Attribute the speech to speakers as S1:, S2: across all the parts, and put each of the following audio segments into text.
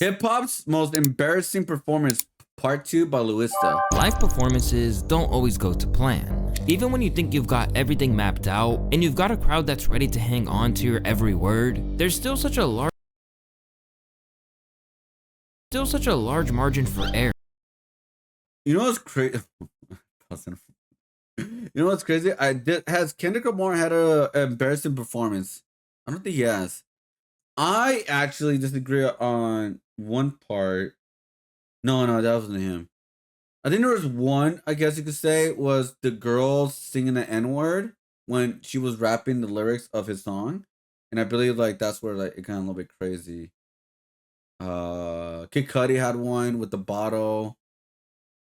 S1: Hip hop's most embarrassing performance, part 2 by Luista.
S2: Live performances don't always go to plan. Even when you think you've got everything mapped out and you've got a crowd that's ready to hang on to your every word, there's still such a large margin for error.
S1: You know what's crazy? You know what's crazy? Has Kendrick Lamar had a embarrassing performance? I don't think he has. I actually disagree on one part. No, that wasn't him. I think there was one, I guess you could say, was the girl singing the N-word when she was rapping the lyrics of his song. And I believe like that's where like it got a little bit crazy. Kid Cudi had one with the bottle.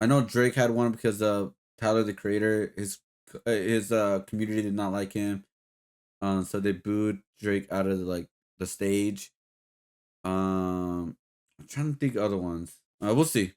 S1: I know Drake had one because Tyler the Creator, his community did not like him. So they booed Drake out of the stage. I'm trying to think of other ones. We'll see.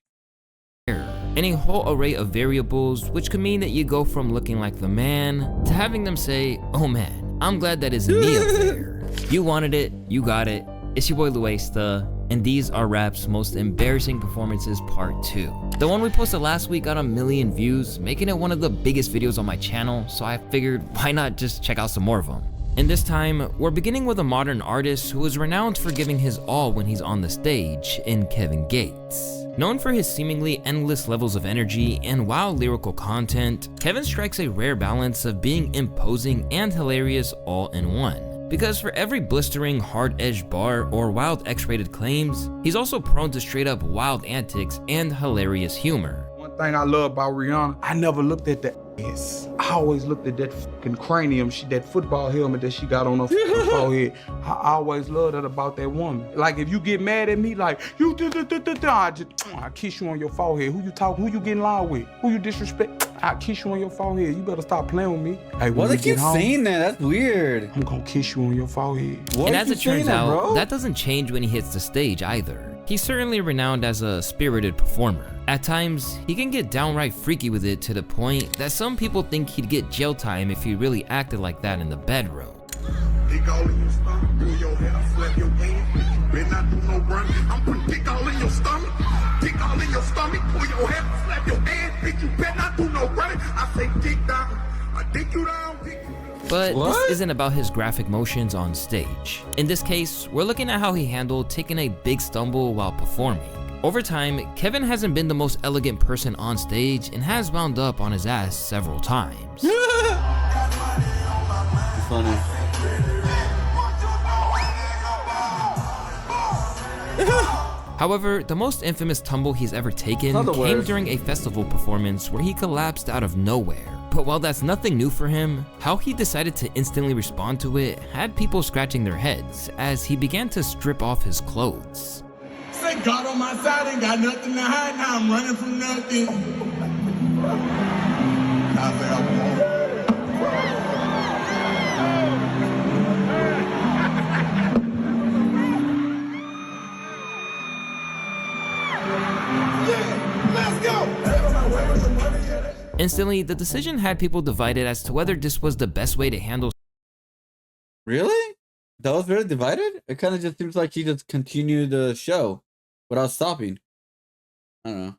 S2: And a whole array of variables, which could mean that you go from looking like the man to having them say, "Oh man, I'm glad that isn't me up there." You wanted it, you got it. It's your boy Luesta, and these are Rap's most embarrassing performances part 2. The one we posted last week got 1 million views, making it one of the biggest videos on my channel, so I figured why not just check out some more of them. And this time, we're beginning with a modern artist who is renowned for giving his all when he's on the stage, in Kevin Gates. Known for his seemingly endless levels of energy and wild lyrical content, Kevin strikes a rare balance of being imposing and hilarious all in one. Because for every blistering, hard-edged bar or wild X-rated claims, he's also prone to straight-up wild antics and hilarious humor.
S3: One thing I love about Rihanna, I never looked at the ass. I always looked at that fucking cranium, that football helmet that she got on her fucking forehead. I always loved that about that woman. Like if you get mad at me, like you I kiss you on your forehead. Who you talking? Who you getting loud with? Who you disrespect? I kiss you on your forehead. You better stop playing with me. Hey,
S1: why they keep saying that? That's weird.
S3: I'm gonna kiss you on your forehead.
S2: And as it turns out, that doesn't change when he hits the stage either. He's certainly renowned as a spirited performer. At times, he can get downright freaky with it to the point that some people think he'd get jail time if he really acted like that in the bedroom.
S4: Dick all in your stomach, pull your hair, slap your hand. Better not do no running. I'm putting dick all in your stomach. Dick all in your stomach, pull your hair, slap your hand. Bitch, you better not do no running. I say dick down. I dick you down, dick you down.
S2: But this isn't about his graphic motions on stage. In this case, we're looking at how he handled taking a big stumble while performing. Over time, Kevin hasn't been the most elegant person on stage and has wound up on his ass several times.
S1: It's funny.
S2: However, the most infamous tumble he's ever taken came during a festival performance where he collapsed out of nowhere. But while that's nothing new for him, how he decided to instantly respond to it had people scratching their heads as he began to strip off his clothes.
S4: Say God on my side, ain't got nothing to hide, now I'm running from nothing. I say I won't.
S2: Instantly, the decision had people divided as to whether this was the best way to handle.
S1: Really? That was very divided? It kind of just seems like he just continued the show without stopping. I don't know.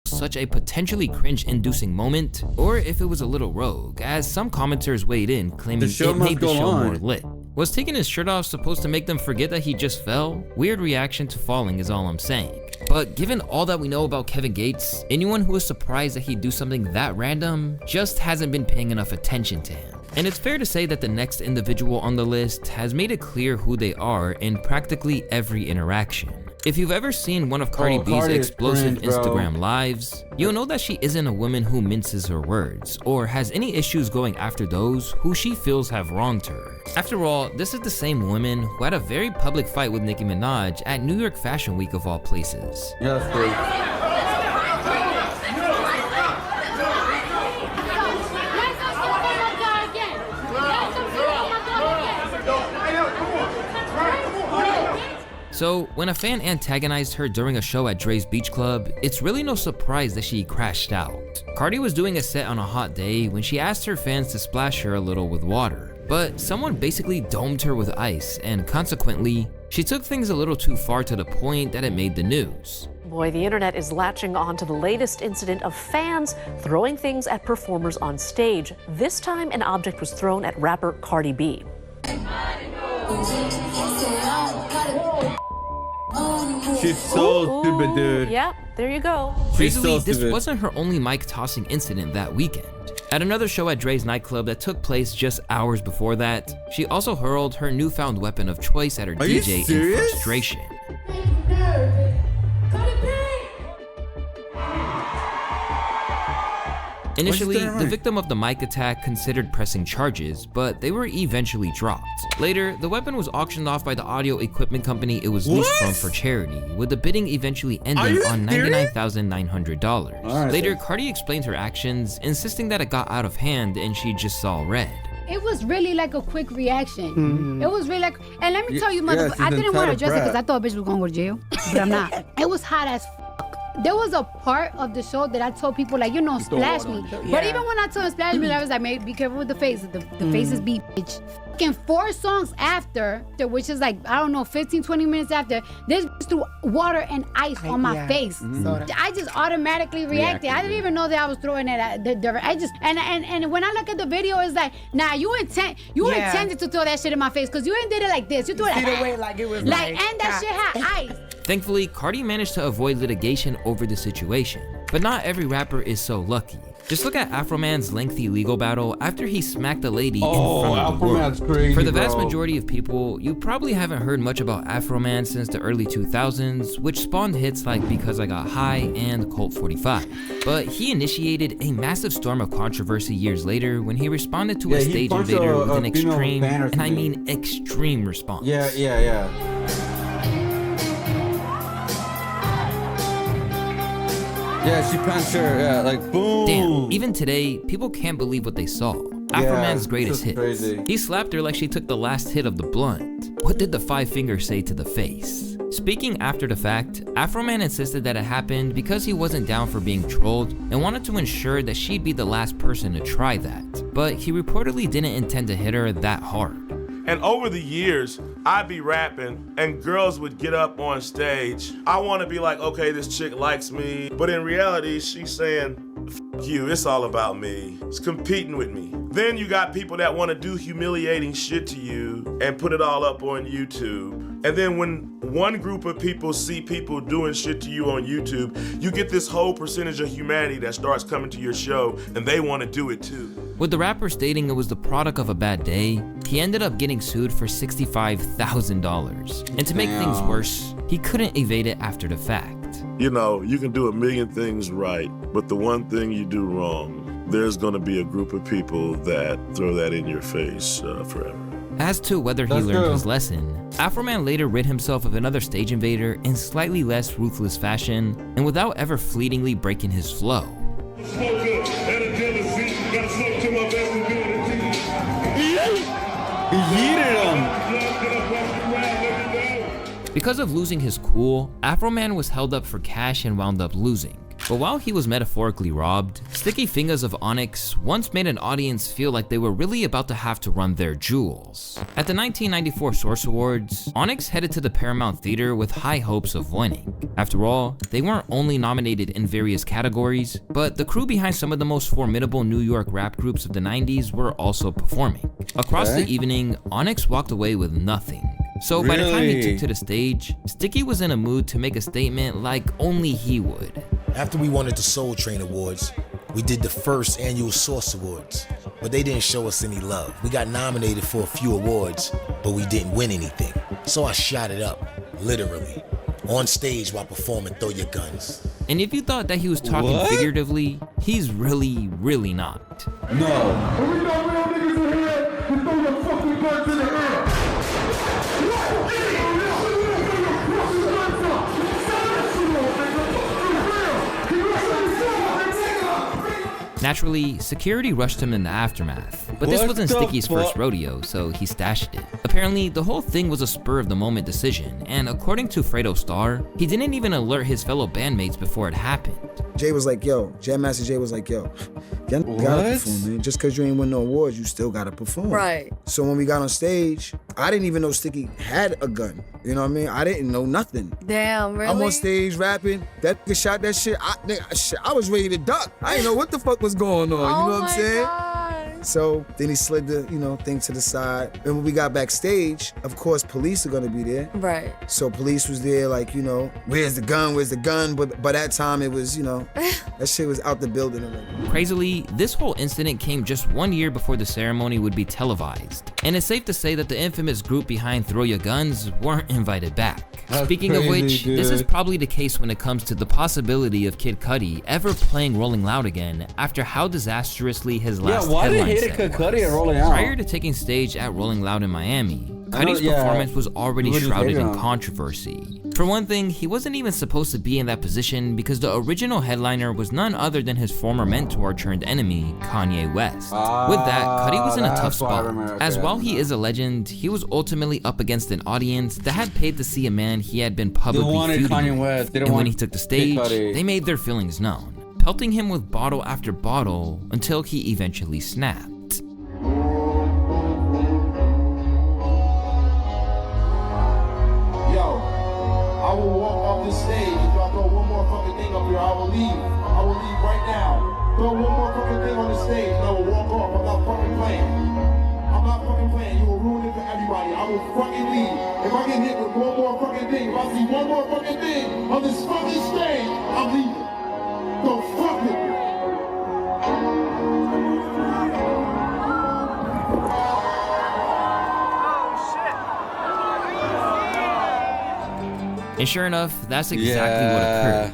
S2: Such a potentially cringe-inducing moment, or if it was a little rogue, as some commenters weighed in claiming it made the show more lit. Was taking his shirt off supposed to make them forget that he just fell? Weird reaction to falling is all I'm saying. But given all that we know about Kevin Gates, anyone who is surprised that he'd do something that random just hasn't been paying enough attention to him. And it's fair to say that the next individual on the list has made it clear who they are in practically every interaction. If you've ever seen one of Cardi B's explosive Instagram lives, you'll know that she isn't a woman who minces her words or has any issues going after those who she feels have wronged her. After all, this is the same woman who had a very public fight with Nicki Minaj at New York Fashion Week of all places.
S1: Yeah, that's great.
S2: So, when a fan antagonized her during a show at Dre's Beach Club, it's really no surprise that she crashed out. Cardi was doing a set on a hot day when she asked her fans to splash her a little with water, but someone basically domed her with ice and consequently She took things a little too far to the point that it made the news.
S5: Boy, the internet is latching on to the latest incident of fans throwing things at performers on stage. This time, an object was thrown at rapper Cardi B.
S1: She's so stupid, dude.
S5: Yeah, there you go.
S1: She's
S2: Crazily,
S1: so
S2: this
S1: stupid.
S2: wasn't her only mic tossing incident that weekend. At another show at Dre's nightclub that took place just hours before that, she also hurled her newfound weapon of choice at her
S1: Are you
S2: DJ in
S1: serious?
S2: frustration. Initially,
S1: that
S2: the
S1: right?
S2: victim of the mic attack considered pressing charges, but they were eventually dropped. Later, the weapon was auctioned off by the audio equipment company it was leased
S1: What?
S2: from for charity, with the bidding eventually ending
S1: you
S2: on
S1: serious?
S2: $99,900.
S1: Alright,
S2: Later,
S1: then.
S2: Cardi explained her actions, insisting that it got out of hand and she just saw red.
S6: It was really like a quick reaction. It was really like, and let me tell you,
S1: yeah,
S6: motherfucker,
S1: she's
S6: I didn't want to
S1: entitled
S6: address it because
S1: brat.
S6: I thought a bitch was gonna go to jail, but I'm not. It was hot as fuck. There was a part of the show that I told people, like, you know, splash me. But even when I told him splash me, I was like, man, be careful with the faces. The faces be bitch. Fucking 4 songs after, which is like, I don't know, 15, 20 minutes after, this bitch threw water and ice on my face. I just automatically reacted. I didn't even know that I was throwing it at I just, and when I look at the video, it's like, nah, you intended to throw that shit in my face because you ain't did it like this. You threw it
S7: See the way like it was
S6: like, and that shit had ice.
S2: Thankfully, Cardi managed to avoid litigation over the situation. But not every rapper is so lucky. Just look at Afroman's lengthy legal battle after he smacked a lady in front of the
S3: Afroman's
S2: world.
S3: crazy,
S2: For the vast
S3: bro.
S2: majority of people, you probably haven't heard much about Afroman since the early 2000s, which spawned hits like Because I Got High and Colt 45. But he initiated a massive storm of controversy years later when he responded to
S1: Yeah,
S2: a
S1: he
S2: stage
S1: punched
S2: invader
S1: a
S2: with an
S1: female
S2: extreme,
S1: fan or
S2: and I
S1: something.
S2: mean extreme response.
S1: Yeah. Yeah, she punched her. Yeah, like boom.
S2: Damn, even today, people can't believe what they saw. Afroman's greatest
S1: this
S2: hits.
S1: is crazy.
S2: He slapped her like she took the last hit of the blunt. What did the 5 fingers say to the face? Speaking after the fact, Afroman insisted that it happened because he wasn't down for being trolled and wanted to ensure that she'd be the last person to try that. But he reportedly didn't intend to hit her that hard.
S8: And over the years, I'd be rapping and girls would get up on stage. I want to be like, okay, this chick likes me. But in reality, she's saying, F you, it's all about me. It's competing with me. Then you got people that want to do humiliating shit to you and put it all up on YouTube. And then when one group of people see people doing shit to you on YouTube, you get this whole percentage of humanity that starts coming to your show and they want to do it too.
S2: With the rapper stating it was the product of a bad day, he ended up getting sued for $65,000. And to make things worse, he couldn't evade it after the fact.
S8: You know, you can do a million things right, but the one thing you do wrong, there's gonna be a group of people that throw that in your face forever.
S2: As to whether he
S1: That's
S2: learned
S1: true.
S2: his lesson, Afroman later rid himself of another stage invader in slightly less ruthless fashion and without ever fleetingly breaking his flow.
S1: He yeeted him.
S2: Because of losing his cool, Afroman was held up for cash and wound up losing. But while he was metaphorically robbed, Sticky Fingers of Onyx once made an audience feel like they were really about to have to run their jewels. At the 1994 Source Awards, Onyx headed to the Paramount Theater with high hopes of winning. After all, they weren't only nominated in various categories, but the crew behind some of the most formidable New York rap groups of the 90s were also performing. Across the evening, Onyx walked away with nothing. So by the time he
S1: Really?
S2: took to the stage, Sticky was in a mood to make a statement like only he would.
S9: After we won at the Soul Train Awards, we did the first annual Source Awards, but they didn't show us any love. We got nominated for a few awards, but we didn't win anything. So I shot it up, literally, on stage while performing Throw Your Guns.
S2: And if you thought that he was talking
S1: What?
S2: figuratively, he's really not.
S1: No.
S4: And we got real niggas in here to throw your fucking guns in the air.
S2: Naturally, security rushed him in the aftermath, but this
S1: What
S2: wasn't
S1: the
S2: Sticky's first
S1: fuck?
S2: rodeo, so he stashed it. Apparently, the whole thing was a spur-of-the-moment decision, and according to Fredo Starr, he didn't even alert his fellow bandmates before it happened.
S7: Jay was like, yo, Jam Master Jay was like, yo, you gotta perform, man. Just because you ain't win no awards, you still gotta perform.
S10: Right.
S7: So when we got on stage, I didn't even know Sticky had a gun. You know what I mean? I didn't know nothing.
S10: Damn, really?
S7: I'm on stage rapping. That nigga shot that shit. I was ready to duck. I didn't know what the fuck was going on. You know what I'm saying?
S10: God.
S7: So then he slid the, thing to the side. And when we got backstage, of course, police are gonna be there.
S10: Right.
S7: So police was there, like, where's the gun? Where's the gun? But by that time, it was, that shit was out the building already.
S2: Crazily, this whole incident came just 1 year before the ceremony would be televised. And it's safe to say that the infamous group behind Throw Your Guns weren't invited back.
S1: That's
S2: Speaking of
S1: crazy,
S2: which,
S1: dude.
S2: this is probably the case when it comes to the possibility of Kid Cudi ever playing Rolling Loud again after how disastrously his last
S1: why did
S2: headline
S1: he hate
S2: set
S1: Kid
S2: was.
S1: Cudi at Rolling Out?
S2: Prior to taking stage at Rolling Loud in Miami, Cudi's
S1: yeah.
S2: performance was already
S1: We just
S2: shrouded
S1: hated
S2: in
S1: him.
S2: controversy. For one thing, he wasn't even supposed to be in that position because the original headliner was none other than his former mentor turned enemy, Kanye West. With that, Cudi was in a tough
S1: that's why I
S2: spot,
S1: remember,
S2: as
S1: okay.
S2: while he is a legend, he was ultimately up against an audience that had paid to see a man he had been publicly
S1: wanted
S2: feuding
S1: Kanye
S2: with.
S1: West. They didn't
S2: And when
S1: want
S2: he took the
S1: Kid
S2: stage,
S1: Cudi.
S2: they made their feelings known, pelting him with bottle after bottle until he eventually snapped.
S11: I will walk off this stage. If y'all throw one more fucking thing up here, I will leave. I will leave right now. Throw one more fucking thing on the stage and I will walk off. I'm not fucking playing. I'm not fucking playing. You will ruin it for everybody. I will fucking leave. If I get hit with one more fucking thing, if I see one more fucking thing on this fucking stage, I'm leaving. Don't fuck with me.
S2: And sure enough, that's exactly what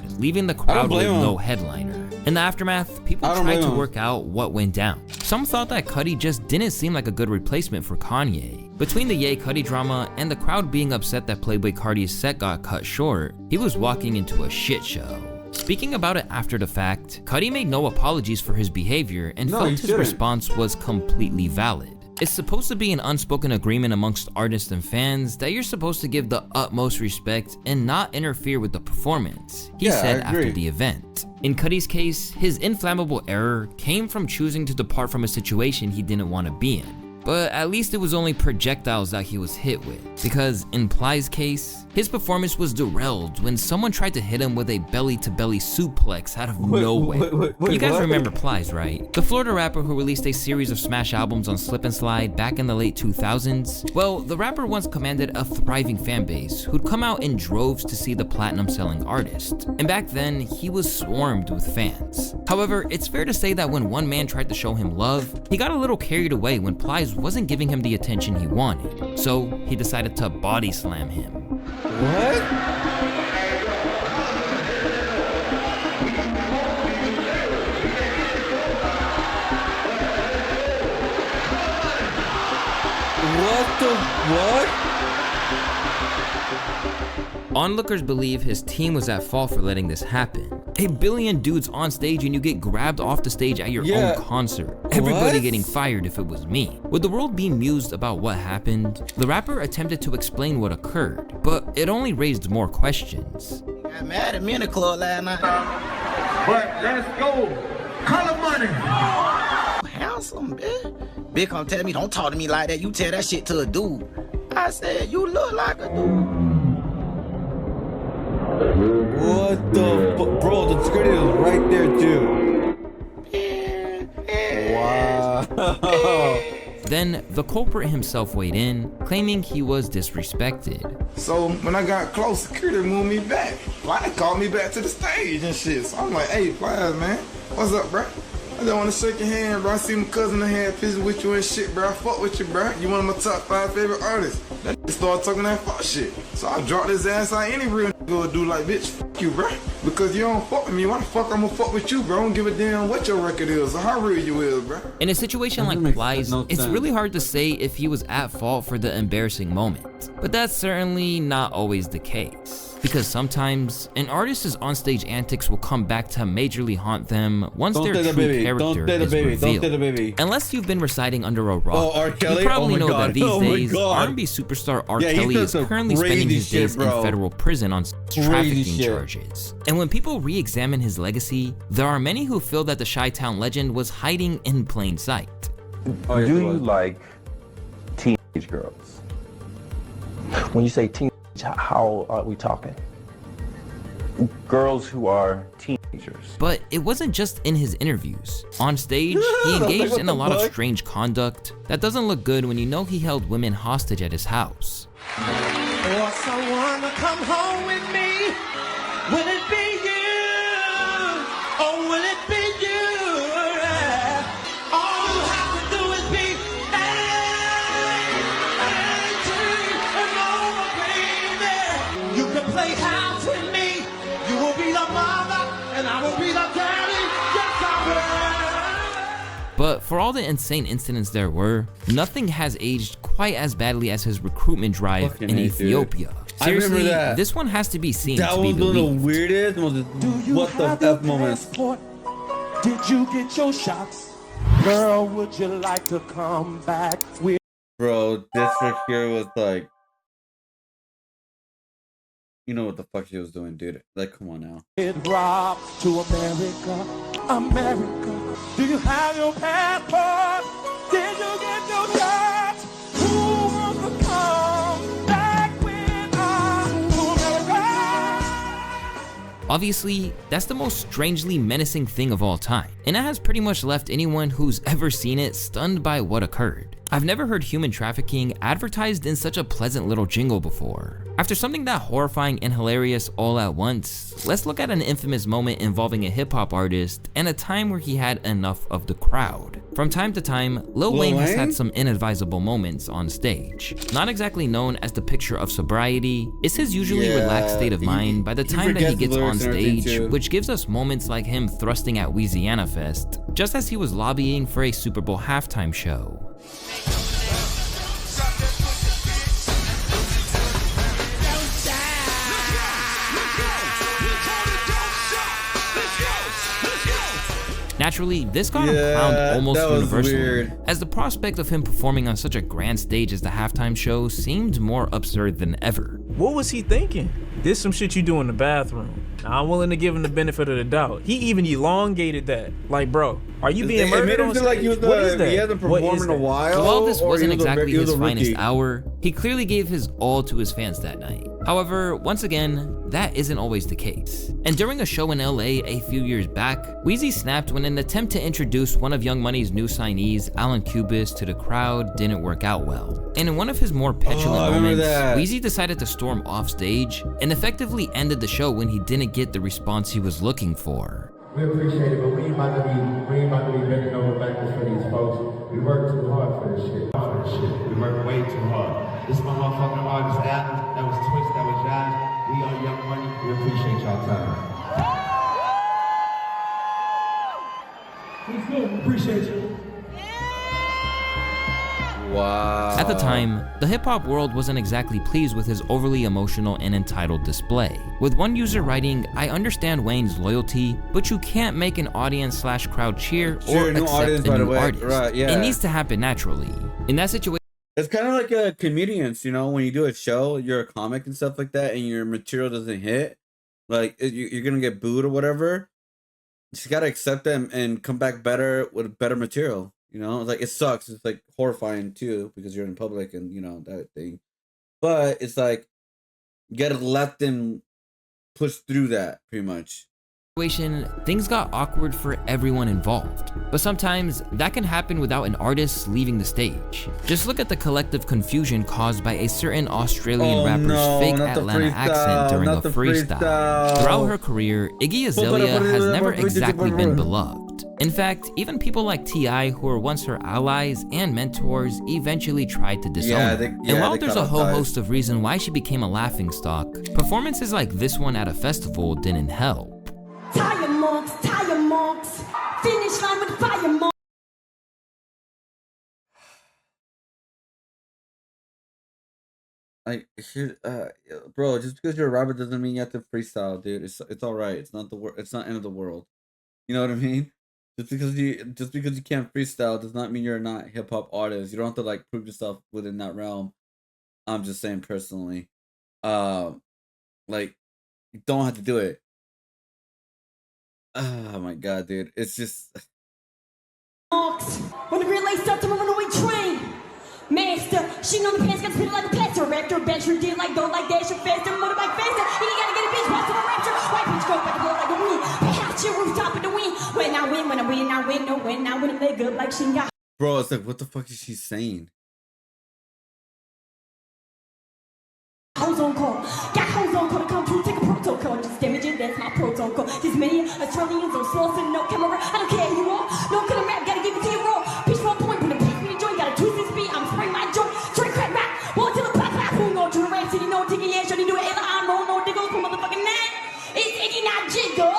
S2: occurred, leaving the
S1: don't
S2: crowd with
S1: blame him.
S2: no headliner. In the aftermath, people
S1: I don't
S2: tried
S1: blame
S2: to
S1: him.
S2: work out what went down. Some thought that Cudi just didn't seem like a good replacement for Kanye. Between the Ye Cudi drama and the crowd being upset that Playboi Carti's set got cut short, he was walking into a shit show. Speaking about it after the fact, Cudi made no apologies for his behavior and
S1: No,
S2: felt
S1: he
S2: his
S1: didn't.
S2: response was completely valid. It's supposed to be an unspoken agreement amongst artists and fans that you're supposed to give the utmost respect and not interfere with the performance, he
S1: Yeah,
S2: said
S1: I agree.
S2: after the event. In Cudi's case, his inflammable error came from choosing to depart from a situation he didn't want to be in. But at least it was only projectiles that he was hit with, because in Ply's case, his performance was derailed when someone tried to hit him with a belly-to-belly suplex out of nowhere. You guys
S1: what?
S2: remember Ply's, right? The Florida rapper who released a series of smash albums on Slip and Slide back in the late 2000s? Well, the rapper once commanded a thriving fan base who'd come out in droves to see the platinum-selling artist. And back then, he was swarmed with fans. However, it's fair to say that when one man tried to show him love, he got a little carried away when Ply's wasn't giving him the attention he wanted. So he decided to body slam him.
S1: What? What the what?
S2: Onlookers believe his team was at fault for letting this happen. A billion dudes on stage and you get grabbed off the stage at your
S1: Yeah.
S2: own concert. Everybody
S1: What?
S2: getting fired if it was me. With the world being mused about what happened, the rapper attempted to explain what occurred, but it only raised more questions.
S12: Got mad at me in the club last night.
S11: But let's go. Color money.
S12: Handsome, bitch. Big come tell me, don't talk to me like that. You tell that shit to a dude. I said, you look like a dude.
S1: What the bro? The security was right there too. Wow.
S2: Then the culprit himself weighed in, claiming he was disrespected.
S11: So when I got close, security moved me back. Fly called me back to the stage and shit. So I'm like, hey, Fly, man, what's up, bro? I just want to shake your hand, bro. I see my cousin in here pissing with you and shit, bro. I fuck with you, bro. You one of my top 5 favorite artists. That started talking that fuck shit. So I dropped his ass like any real nigga would do, like, bitch, fuck you, bro. Because you don't fuck with me. Why the fuck I'm gonna fuck with you, bro? I don't give a damn what your record is or how real you is, bro.
S2: In a situation like Plies, it's really hard to say if he was at fault for the embarrassing moment. But that's certainly not always the case. Because sometimes, an artist's onstage antics will come back to majorly haunt them once their true character is revealed. Unless you've been residing under a rock, you probably know that these days, R&B superstar R. Kelly is currently spending his days in federal prison on trafficking charges. And when people re-examine his legacy, there are many who feel that the Chi-Town legend was hiding in plain sight.
S10: Do you like teenage girls? When you say teenage, how are we talking? Girls who are teenagers.
S2: But it wasn't just in his interviews. On stage, he engaged in a lot of strange conduct that doesn't look good when you know he held women hostage at his house.
S13: For someone to come home with me, will it be you? Or will it be you? All you have to do is be and you can play house with me. You will be the mother, and I will be the daddy. Yes, I will.
S2: But for all the insane incidents there were, nothing has aged quite as badly as his recruitment drive in Ethiopia. Seriously, this one has to be seen to be believed.
S1: That was one of the weirdest, what the F moments.
S13: Did you get your shots? Girl, would you like to come back with?
S1: Bro, this right here was like, you know what the fuck she was doing, dude. Like, come on now.
S13: It robbed to America, America. Do you have your passport? Did you get your shots? Who wants to come back with us to America?
S2: Obviously, that's the most strangely menacing thing of all time, and it has pretty much left anyone who's ever seen it stunned by what occurred. I've never heard human trafficking advertised in such a pleasant little jingle before. After something that horrifying and hilarious all at once, let's look at an infamous moment involving a hip-hop artist and a time where he had enough of the crowd. From time to time, Lil Wayne has had some inadvisable moments on stage. Not exactly known as the picture of sobriety, it's his usually relaxed state of mind by the time that he gets on stage, which gives us moments like him thrusting at Louisiana Fest, just as he was lobbying for a Super Bowl halftime show. Naturally, this got him clowned almost universally, as the prospect of him performing on such a grand stage as the halftime show seemed more absurd than ever.
S14: What was he thinking? This some shit you do in the bathroom. I'm willing to give him the benefit of the doubt. He even elongated that. Like, bro, are you being murdered on stage?
S1: Like he was
S14: what is that?
S1: He hasn't performed in a while.
S2: So while this wasn't exactly his finest hour, he clearly gave his all to his fans that night. However, once again, that isn't always the case. And during a show in LA a few years back, Weezy snapped when an attempt to introduce one of Young Money's new signees, Alan Cubis, to the crowd didn't work out well. And in one of his more petulant moments, Weezy decided to storm off stage and effectively ended the show when he didn't get the response he was looking for.
S15: We appreciate it, but we ain't about to be bending over backwards for these folks. We work too hard for this shit. We work way too hard. This is my motherfucking artist Adam. That was Twitch, that was Josh. We are Young Money. We appreciate y'all time. We appreciate you.
S1: Wow.
S2: At the time, the hip-hop world wasn't exactly pleased with his overly emotional and entitled display, with one user writing, "I understand Wayne's loyalty, but you can't make an audience/crowd cheer or accept a new artist.
S1: Right, yeah.
S2: It needs to happen naturally." In that situation,
S1: it's kind of like comedians, you know, when you do a show, you're a comic and stuff like that, and your material doesn't hit, like you're gonna get booed or whatever. You just gotta accept them and come back better with better material. You know, like it sucks. It's like horrifying too because you're in public and you know that thing. But it's like you gotta let them push through that pretty much.
S2: Things got awkward for everyone involved, but sometimes that can happen without an artist leaving the stage. Just look at the collective confusion caused by a certain Australian rapper's fake Atlanta accent during a freestyle. Throughout her career, Iggy Azalea has never exactly been beloved. In fact, even people like T.I., who were once her allies and mentors, eventually tried to disown her. And while there's a whole host of reasons why she became a laughingstock, performances like this one at a festival didn't help.
S16: marks, tire marks, finish line with fire marks.
S1: Like here, bro, just because you're a rapper doesn't mean you have to freestyle, dude. It's all right. It's not it's not end of the world. You know what I mean? Just because you can't freestyle does not mean you're not hip hop artist. You don't have to like prove yourself within that realm. I'm just saying personally, like you don't have to do it. Oh my god, dude, it's just.
S16: Marks, when the relay starts to runaway train. Master, she know the pants got spit like a plaster. Raptor, bencher, deal like go like dash, faster, motorbike faster. You gotta get a bitch, pass to the raptor. White bitch go back and blow like a wind. Perhaps your rooftop in the wind. When I win, when I win, I win, no win. I win a leg up like she got.
S1: Bro, it's like, what the fuck is she saying?
S16: Hoes on call, got hoes on call to come through, take a protocol, just damage it, that's my protocol. These many Australians on slow, and no camera, I don't care you all. No killer rap, gotta give it to you raw. Pitch 1 point, when the piece me the joint, gotta twist this beat, I'm spraying my joint. Straight crack rap, walk till the pop pop, who know to the rap city, no ticket, yeah, shorty do it, I'm roll, no diggles, from motherfucking net. It's Iggy, not Jiggle.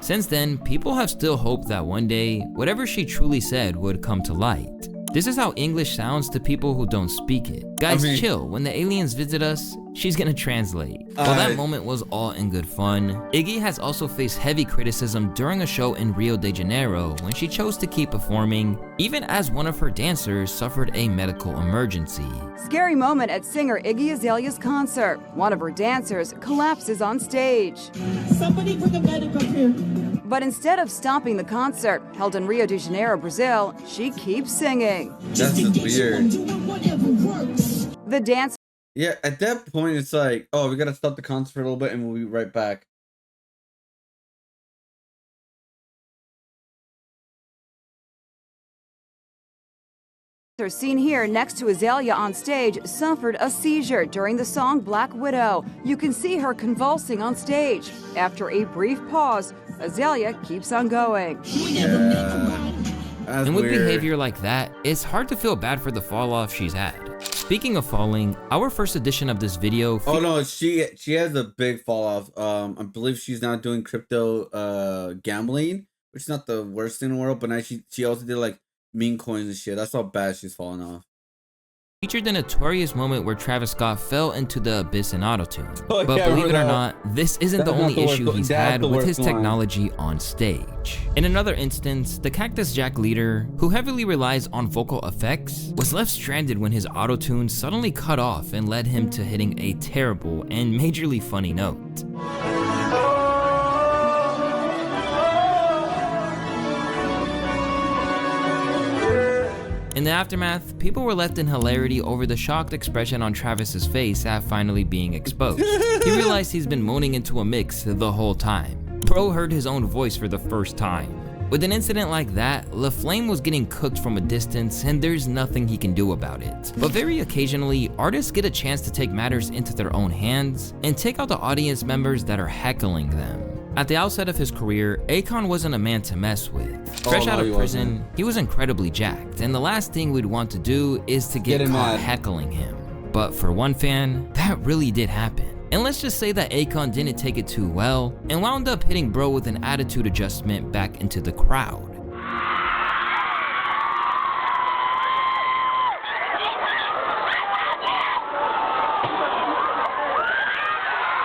S2: Since then, people have still hoped that one day, whatever she truly said would come to light. This is how English sounds to people who don't speak it. Guys, chill. When the aliens visit us, she's gonna translate. While that moment was all in good fun, Iggy has also faced heavy criticism during a show in Rio de Janeiro when she chose to keep performing, even as one of her dancers suffered a medical emergency.
S17: Scary moment at singer Iggy Azalea's concert. One of her dancers collapses on stage.
S16: Somebody bring a medical here.
S17: But instead of stopping the concert, held in Rio de Janeiro, Brazil, she keeps singing.
S1: That's just weird.
S17: The dance.
S1: Yeah, at that point, it's like, oh, we gotta stop the concert for a little bit and we'll be right back.
S17: Seen here next to Azalea on stage suffered a seizure during the song Black Widow. You can see her convulsing on stage. After a brief pause, Azalea keeps on going.
S2: And with behavior like that, it's hard to feel bad for the fall off she's had. Speaking of falling, our first edition of this video.
S1: Oh no, she has a big fall off. I believe she's now doing crypto gambling, which is not the worst thing in the world. But now she also did like meme coins and shit. That's how bad she's falling off.
S2: Featured the notorious moment where Travis Scott fell into the abyss in autotune.
S1: Oh,
S2: but
S1: yeah,
S2: believe it or
S1: that.
S2: not, this isn't the only issue he's had with his
S1: line.
S2: technology on stage. In another instance, the Cactus Jack leader, who heavily relies on vocal effects, was left stranded when his autotune suddenly cut off and led him to hitting a terrible and majorly funny note. In the aftermath, people were left in hilarity over the shocked expression on Travis's face at finally being exposed. He realized he's been moaning into a mix the whole time. Bro heard his own voice for the first time. With an incident like that, LaFlame was getting cooked from a distance and there's nothing he can do about it. But very occasionally, artists get a chance to take matters into their own hands and take out the audience members that are heckling them. At the outset of his career, Akon wasn't a man to mess with. Fresh out of prison, he was incredibly jacked, and the last thing we'd want to do is to get caught heckling him. But for one fan, that really did happen. And let's just say that Akon didn't take it too well, and wound up hitting bro with an attitude adjustment back into the crowd.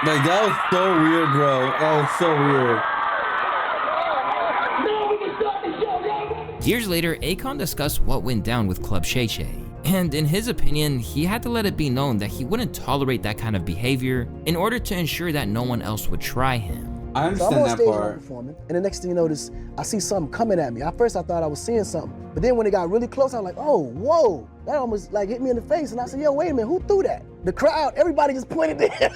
S1: Like, that was so weird, bro. That was so weird.
S2: Years later, Akon discussed what went down with Club Shay Shay. And in his opinion, he had to let it be known that he wouldn't tolerate that kind of behavior in order to ensure that no one else would try him.
S1: I understand
S18: so I'm on
S1: that
S18: stage
S1: part.
S18: performing, and the next thing you know, I see something coming at me. At first, I thought I was seeing something, but then when it got really close, I was like, "Oh, whoa!" That almost like hit me in the face, and I said, "Yo, wait a minute, who threw that?" The crowd, everybody just pointed to him.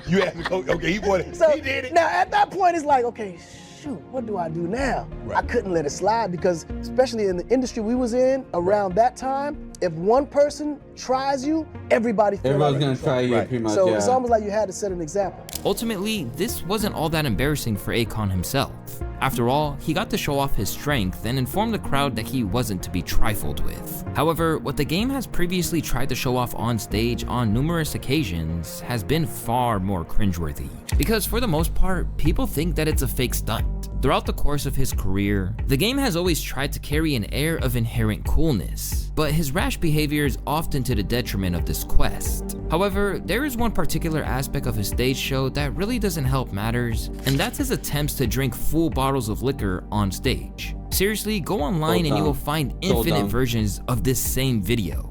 S11: You had to go, okay, he pointed.
S18: So
S11: He did it.
S18: now at that point, it's like, okay, shoot, what do I do now?
S11: Right.
S18: I couldn't let it slide because, especially in the industry we was in around that time, if one person tries you, everybody feels
S1: Everybody's
S18: like
S1: gonna
S18: control.
S1: try you, pretty much.
S18: So
S1: yeah.
S18: it's almost like you had to set an example.
S2: Ultimately, this wasn't all that embarrassing for Akon himself. After all, he got to show off his strength and inform the crowd that he wasn't to be trifled with. However, what the game has previously tried to show off on stage on numerous occasions has been far more cringeworthy. Because for the most part, people think that it's a fake stunt. Throughout the course of his career, the game has always tried to carry an air of inherent coolness, but his rash behavior is often to the detriment of this quest. However, there is one particular aspect of his stage show that really doesn't help matters, and that's his attempts to drink full bottles of liquor on stage. Seriously, go online and you will find infinite versions of this same video.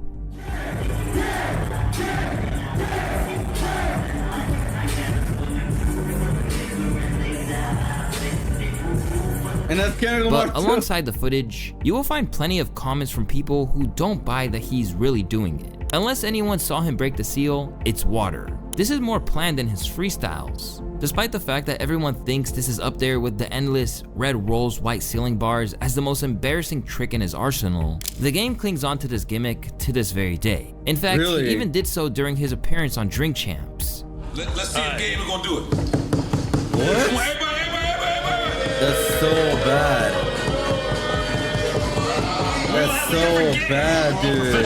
S1: And that's Kendrick Lamar
S2: But
S1: too.
S2: alongside the footage, you will find plenty of comments from people who don't buy that he's really doing it. Unless anyone saw him break the seal, it's water. This is more planned than his freestyles. Despite the fact that everyone thinks this is up there with the endless red rolls white ceiling bars as the most embarrassing trick in his arsenal, the game clings on to this gimmick to this very day. In fact,
S1: Really?
S2: he even did so during his appearance on Drink Champs.
S19: Let's see if Game is gonna do it.
S1: What? That's so bad. That's so bad, dude.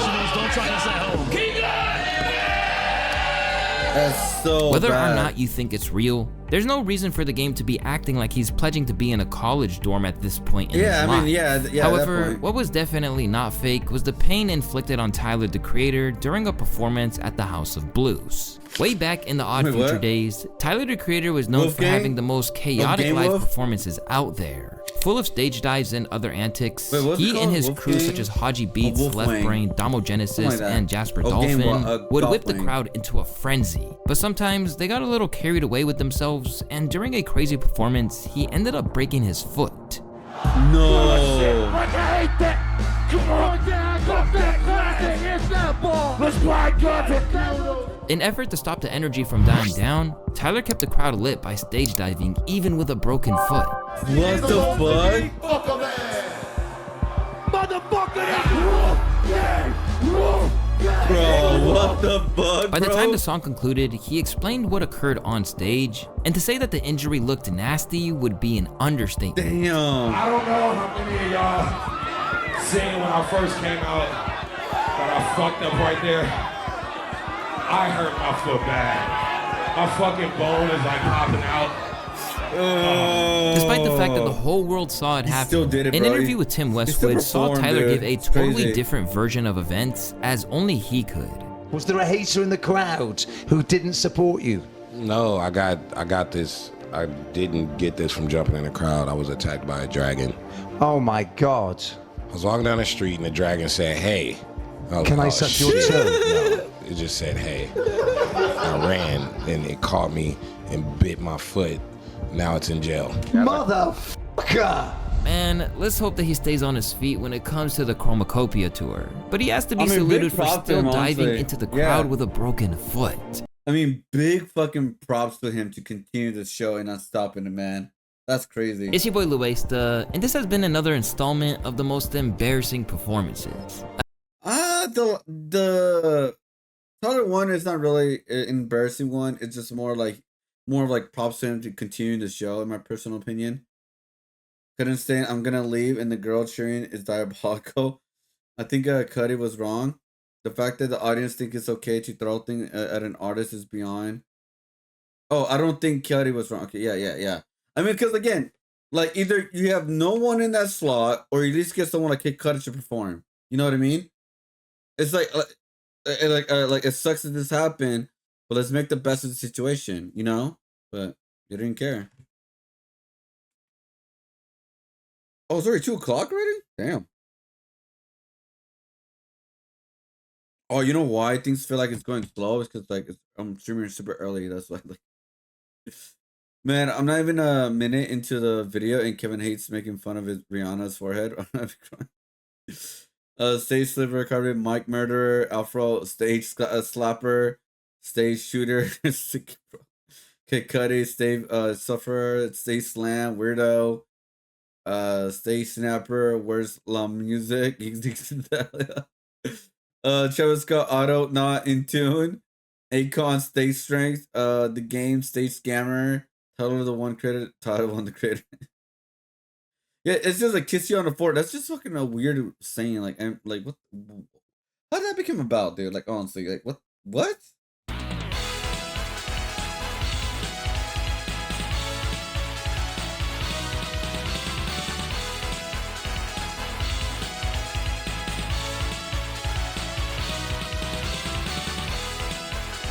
S1: That's so
S2: Whether
S1: bad.
S2: or not you think it's real, there's no reason for the game to be acting like he's pledging to be in a college dorm at this point in his life.
S1: yeah, at
S2: However,
S1: that point.
S2: what was definitely not fake was the pain inflicted on Tyler, the creator, during a performance at the House of Blues. Way back in the Odd
S1: Wait,
S2: Future
S1: what?
S2: days, Tyler, the creator, was known for
S1: Wolfgang?
S2: having the most chaotic
S1: Game
S2: live
S1: Wolf?
S2: performances out there. Full of stage dives and other antics,
S1: Wait, what's it
S2: he and
S1: called?
S2: his crew
S1: Wolfgang?
S2: such as Haji Beats,
S1: Wolfwang.
S2: Left Brain,
S1: Something like
S2: Damogenesis,
S1: that.
S2: and Jasper
S1: Game
S2: Dolphin would whip the
S1: Golfwang.
S2: crowd into a frenzy. But sometimes they got a little carried away with themselves, and during a crazy performance, he ended up breaking his foot.
S1: No.
S13: I hate that. Come on down, go back, classic, hit that ball. Let's play good.
S2: In effort to stop the energy from dying down, Tyler kept the crowd lit by stage diving even with a broken foot.
S1: What the fuck?
S13: Motherfucker, that's roof game, roof game.
S1: Bro, what the fuck,
S2: By the
S1: bro?
S2: time the song concluded, he explained what occurred on stage, and to say that the injury looked nasty would be an understatement.
S1: Damn.
S15: I don't know how many of y'all seen when I first came out that I fucked up right there. I hurt my foot bad. My fucking bone is like popping out.
S2: Despite the fact that the whole world saw it happen,
S1: still did it,
S2: an
S1: bro.
S2: interview with Tim
S1: He still
S2: Westwood saw
S1: performed,
S2: Tyler
S1: dude.
S2: give a
S1: It's
S2: totally
S1: crazy.
S2: different version of events as only he could.
S20: Was there a hater in the crowd who didn't support you?
S21: No, I got this. I didn't get this from jumping in the crowd. I was attacked by a dragon.
S20: Oh my God.
S21: I was walking down the street and the dragon said, "Hey." was
S20: Can I
S21: like,
S20: suck
S21: "Oh,
S20: your
S21: shit."
S20: toe?
S21: No, it just said, "Hey." I ran and it caught me and bit my foot. Now it's in jail.
S20: Motherfucker!
S2: Man, let's hope that he stays on his feet when it comes to the Chromacopia tour. But he has to be
S1: I mean,
S2: saluted
S1: big
S2: for
S1: props to
S2: still
S1: him,
S2: diving
S1: honestly.
S2: into the
S1: Yeah.
S2: crowd with a broken foot.
S1: I mean, big fucking props to him to continue this show and not stopping it, man. That's crazy.
S2: It's your boy Luesta, and this has been another installment of the most embarrassing performances.
S1: The Tyler one is not really an embarrassing one. It's just more of like props to him to continue the show, in my personal opinion. Couldn't stand I'm gonna leave and the girl cheering is diabolical. I think Cuddy was wrong. The fact that the audience think it's okay to throw things at an artist is beyond. Oh, I don't think Cuddy was wrong. Okay, yeah. I mean, because again, like either you have no one in that slot, or you at least get someone like Kid Cudi to perform. You know what I mean? It's like it sucks that this happened, but let's make the best of the situation. You know? But you didn't care. Oh, it's already 2:00 already? Damn. Oh, you know why things feel like it's going slow? It's because I'm streaming super early. That's why. Man, I'm not even a minute into the video, and Kevin hates making fun of his Rihanna's forehead. Stage sliver, covered Mike murderer, Afro stage slapper, stage shooter, Kid Cudi, stage sufferer, stage slam, weirdo. Stage snapper, where's la music? Travis Scott auto not in tune. Akon stage strength. The game stage scammer. Tyler the one credit. Tyler won the credit. Yeah, it's just like kiss you on the forehead. That's just fucking a weird saying. Like, and like what? How did that become about, dude? Like, honestly, like what? What?